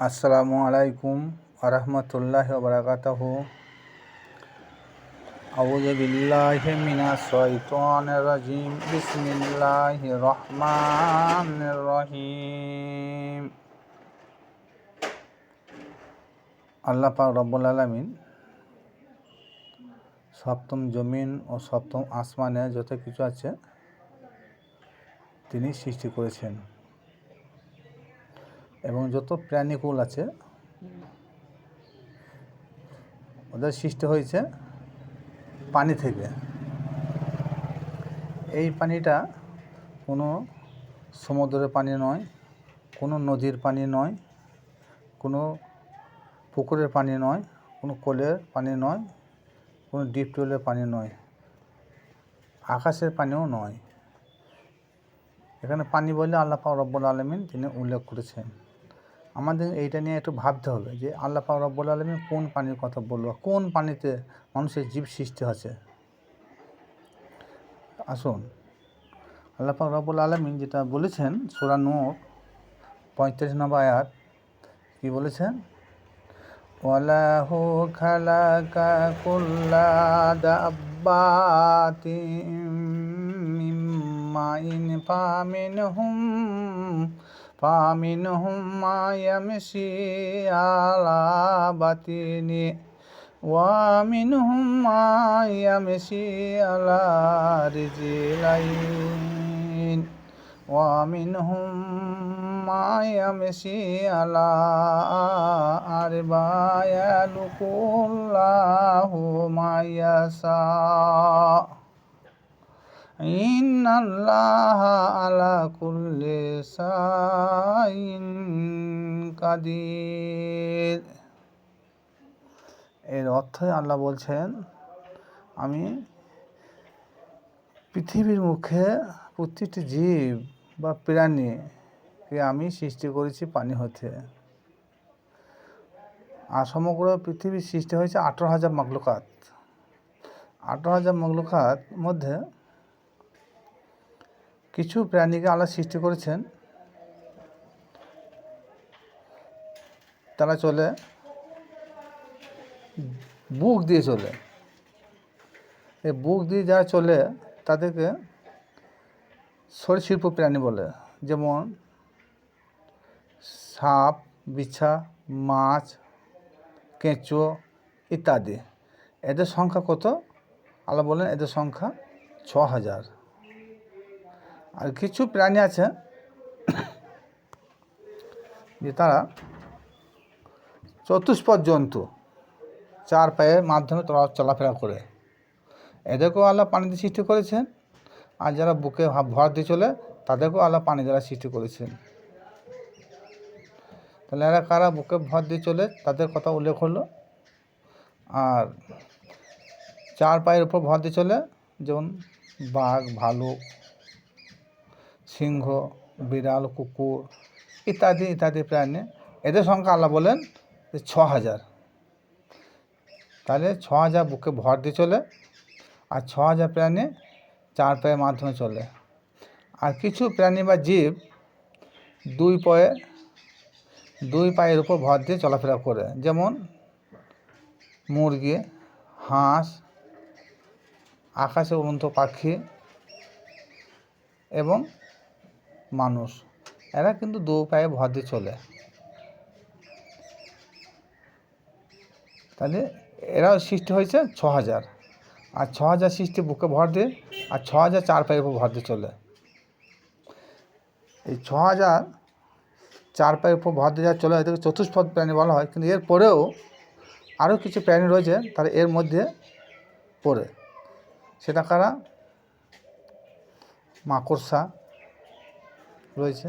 আসসালামু আলাইকুম ওয়া রাহমাতুল্লাহি ওয়া বারাকাতুহু। আউযু বিল্লাহি মিনাশ শাইতানির রাজিম। বিসমিল্লাহির রহমানির রহিম। আল্লাহ পাক রব্বুল আলামিন সপ্তম জমিন ও সপ্তম আসমানে যত কিছু আছে তিনি সৃষ্টি করেছেন, এবং যত প্রাণীকুল আছে ওদের সৃষ্টি হয়েছে পানি থেকে। এই পানিটা কোনো সমুদ্রের পানি নয়, কোনো নদীর পানি নয়, কোনো পুকুরের পানি নয়, কোনো কলের পানি নয়, কোনো ডিপ টিউবওয়েলের পানি নয়, আকাশের পানিও নয়। এখানে পানি বলে আল্লাহ পাক রব্বুল আলামিন তিনি উল্লেখ করেছেন। আমাদের এইটা নিয়ে একটু ভাবতে হবে যে আল্লাহ পাক রব্বুল আলামিন কোন পানির কথা বলল, কোন পানিতে মানুষের জীব সৃষ্টি আছে। আসুন, আল্লাহ পাক রব্বুল আলামিন যেটা বলেছেন সূরা নূর 35 নম্বর আয়াত, কি বলেছেন? ওয়ালাহু খালাকা কুল্লা দাব্বাতিন মিম্মাইন ফামিনহুম মা ইয়ামশি আলা বাতিনি ওয়া মিনহুম মা ইয়ামশি আলা রিজলাইন ওয়া মিনহুম মা ইয়ামশি আলা আরবা'a ইয়ালকুল্লাহু মা ইয়াশা ইন্নাল্লাহা আলা কুল্লি শাইইন কাদির। এর অর্থে আল্লাহ বলছেন, আমি পৃথিবীর মুখে প্রতিটি জীব বা প্রাণীকে আমি সৃষ্টি করেছি পানি হতে। আর সমগ্র পৃথিবীর সৃষ্টি হয়েছে 18,000 মাখলুকাত। 18,000 মাখলুকাত মধ্যে কিছু প্রাণীকে আল্লাহ সৃষ্টি করেছেন, তারা চলে বুক দিয়ে চলে। এই বুক দিয়ে যারা চলে তাদেরকে সরীসৃপ প্রাণী বলে, যেমন সাপ, বিছা, মাছ, কেঁচো ইত্যাদি। এদের সংখ্যা কত? আল্লাহ বলেন এদের সংখ্যা 6,000। আর কিছু প্রাণী আছে যে তারা চতুষ্পদ জন্তু, 4 পায়ের মাধ্যমে তারা চলাফেরা করে। এদেরকেও আল্লাহ পানি দিয়ে সৃষ্টি করেছেন। আর যারা বুকে ভর দিয়ে চলে তাদেরকেও আল্লাহ পানি দ্বারা সৃষ্টি করেছেন। তাহলে এরা কারা? বুকে ভর দিয়ে চলে, তাদের কথা উল্লেখ হলো। আর 4 পায়ের উপর ভর দিয়ে চলে, যেমন বাঘ, ভালুক, সিংহ, বিড়াল, কুকুর ইত্যাদি ইত্যাদি প্রাণী। এদের সংখ্যা আল্লাহ বলেন 6,000। তাহলে 6,000 বুকে ভর দিয়ে চলে, আর 6,000 প্রাণী 4 পায়ের মাধ্যমে চলে। আর কিছু প্রাণী বা জীব 2 পায়ের উপর ভর দিয়ে চলাফেরা করে, যেমন মুরগি, হাঁস, আকাশে উড়ন্ত পাখি এবং মানুষ। এরা কিন্তু 2 পায়ে ভর দিয়ে চলে। তাহলে এরাও সৃষ্টি হয়েছে 6,000। আর 6,000 সৃষ্টি বুকে ভর দিয়ে, আর 6,000 4 পায়ের উপর ভর দিয়ে চলে। এই 6,000 4 পায়ের উপর ভর দিয়ে যা চলে এদেরকে চতুষ্পদ প্রাণী বলা হয়। কিন্তু এর পরেও আরও কিছু প্রাণী রয়েছে তারা এর মধ্যে পড়ে। সেটা কারা? মাকড়সা রয়েছে,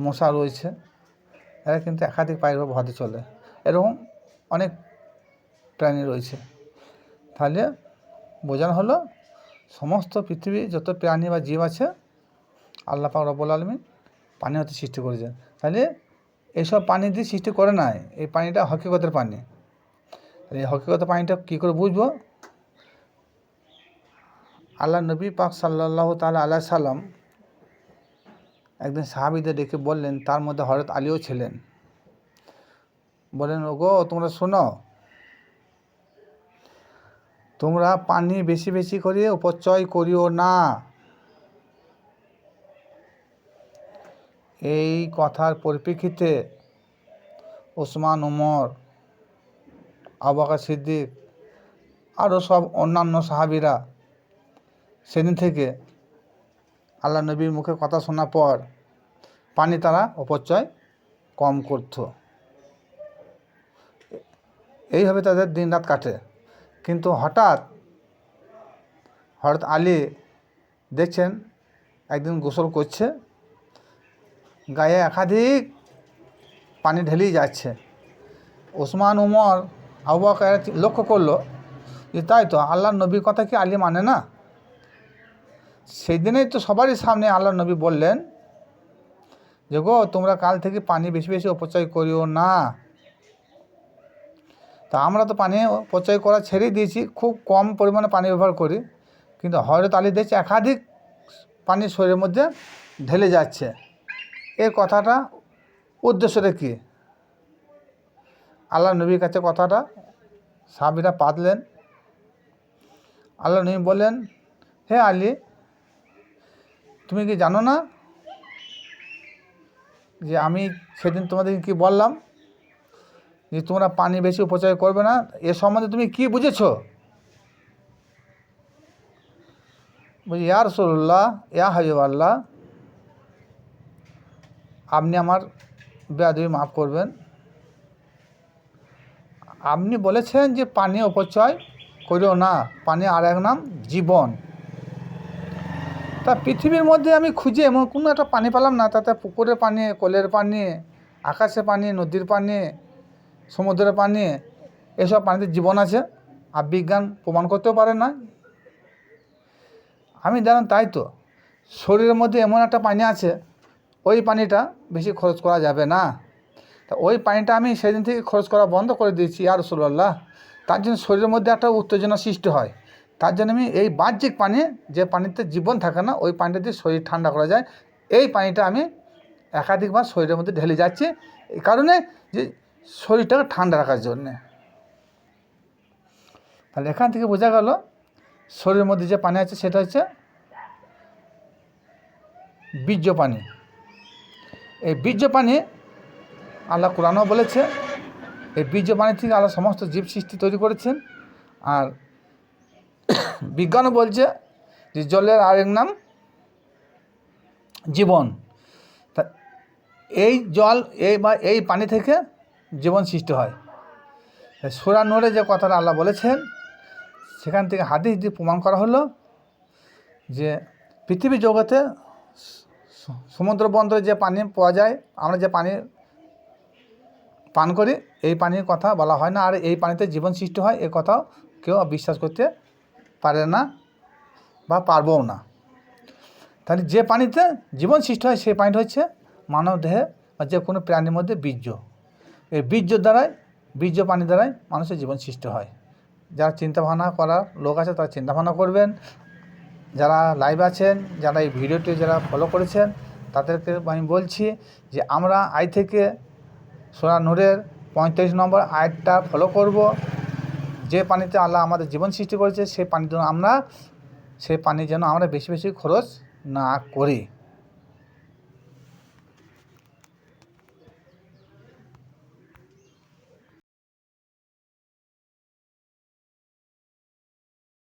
মশা রয়েছে। এরা কিন্তু একাধিক পায়ের উপর ভর দিয়ে চলে। এরকম অনেক প্রাণী রয়েছে। তাহলে বোঝানো হলো সমস্ত পৃথিবীর যত প্রাণী বা জীব আছে আল্লাহ পাক রব্বুল আলামিন পানি হতে সৃষ্টি করেছেন। তাহলে এইসব পানি দিয়ে সৃষ্টি করে নাই, এই পানিটা হকিকতের পানি। এই হকিকতের পানিটা কী করে বুঝবো? আল্লাহ নবী পাক সাল্লাল্লাহু তাআলা আলাইহি সাল্লাম একদিন সাহাবীদের ডেকে বললেন, তার মধ্যে হযরত আলীও ছিলেন। বললেন, ওগো তোমরা শোনো, তোমরা পানি বেশি বেশি করে অপচয় করিও না। এই কথার পরিপ্রেক্ষিতে ওসমান, ওমর, আবু বকর সিদ্দিক আরও সব অন্যান্য সাহাবীরা সেদিন থেকে আল্লাহ নবীর মুখে কথা শোনার পর পানি তারা অপচয় কম করত। এইভাবে তাদের দিন রাত কাটে। কিন্তু হঠাৎ হযরত আলী দেখছেন একদিন গোসল করছে, গায়ে একাধিক পানি ঢেলেই যাচ্ছে। ওসমান, ওমর, আবু বকর লক্ষ্য করলো যে তাই তো, আল্লাহর নবীর কথা কি আলী মানে না? সেই দিনেই তো সবারই সামনে আল্লাহর নবী বললেন যে গো তোমরা কাল থেকে পানি বেশি বেশি অপচয় করিও না। তা আমরা তো পানি অপচয় করা ছেড়েই দিয়েছি, খুব কম পরিমাণে পানি ব্যবহার করি। কিন্তু হযরত আলী দেখছে একাধিক পানি শরীরের মধ্যে ঢেলে যাচ্ছে। এই কথাটা উদ্দেশ্যটা কী? আল্লাহ নবীর কাছে কথাটা সাহাবীরা পাতলেন। আল্লাহ নবী বললেন, হে আলী, তুমি কি জানো না যে আমি সেদিন তোমাদেরকে কি বললাম যে তোমরা পানি বেশি অপচয় করবে না? এ সম্বন্ধে তুমি কি বুঝেছো? বলছি, ইয়া রাসূলুল্লাহ, ইয়া হাবিবাল্লাহ, আপনি আমার বেয়াদবি মাফ করবেন। আপনি বলেছেন যে পানি অপচয় করিও না, পানি আর এক নাম জীবন। তা পৃথিবীর মধ্যে আমি খুঁজে এমন কোনো একটা পানি পেলাম না, তাতে পুকুরের পানি, কলের পানি, আকাশের পানি, নদীর পানি, সমুদ্রের পানি, এসব পানিতে জীবন আছে। আর বিজ্ঞান প্রমাণ করতেও পারে না। আমি জানেন তাই তো, শরীরের মধ্যে এমন একটা পানি আছে, ওই পানিটা বেশি খরচ করা যাবে না। তা ওই পানিটা আমি সেদিন থেকে খরচ করা বন্ধ করে দিয়েছি ইয়া রাসূলুল্লাহ। তার জন্য শরীরের মধ্যে একটা উত্তেজনা সৃষ্টি হয়। তার জন্য আমি এই বাহ্যিক পানি, যে পানিতে জীবন থাকে না, ওই পানিটা দিয়ে শরীর ঠান্ডা করা যায়, এই পানিটা আমি একাধিকবার শরীরের মধ্যে ঢেলে যাচ্ছি, এই কারণে যে শরীরটাকে ঠান্ডা রাখার জন্যে। তাহলে এখান থেকে বোঝা গেল শরীরের মধ্যে যে পানি আছে সেটা হচ্ছে বীর্য পানি। এই বীর্য পানি আল্লাহ কোরআনেও বলেছে, এই বীর্য পানি থেকে আল্লাহ সমস্ত জীব সৃষ্টি তৈরি করেছেন। আর বিজ্ঞানও বলছে যে জলের আরেক নাম জীবন। তা এই জল, এই পানি থেকে জীবন সৃষ্টি হয়। সূরা নূরে যে কথাটা আল্লাহ বলেছেন, সেখান থেকে হাদিস দিয়ে প্রমাণ করা হলো যে পৃথিবী জগতে সমুদ্র বন্দরে যে পানি পাওয়া যায়, আমরা যে পানি পান করি, এই পানির কথা বলা হয় না। আর এই পানিতে জীবন সৃষ্টি হয়, এ কথাও কেউ বিশ্বাস করতে পারে না বা পারবও না। তাহলে যে পানিতে জীবন সৃষ্টি হয় সেই পানিটা হচ্ছে মানব দেহে বা যে কোনো প্রাণীর মধ্যে বীর্য। এই বীর্য পানি দ্বারাই মানুষের জীবন সৃষ্টি হয়। যারা চিন্তাভাবনা করার লোক আছে তারা চিন্তাভাবনা করবেন। যারা লাইভ আছেন, যারা এই ভিডিওটি যারা ফলো করেছেন, তাদেরকে আমি বলছি যে আমরা আজ থেকে সূরা নূরের 35 নম্বর আয়াতটা ফলো করব। যে পানিতে আল্লাহ আমাদের জীবন সৃষ্টি করেছে, সেই পানি যেন আমরা বেশি বেশি খরচ না করি।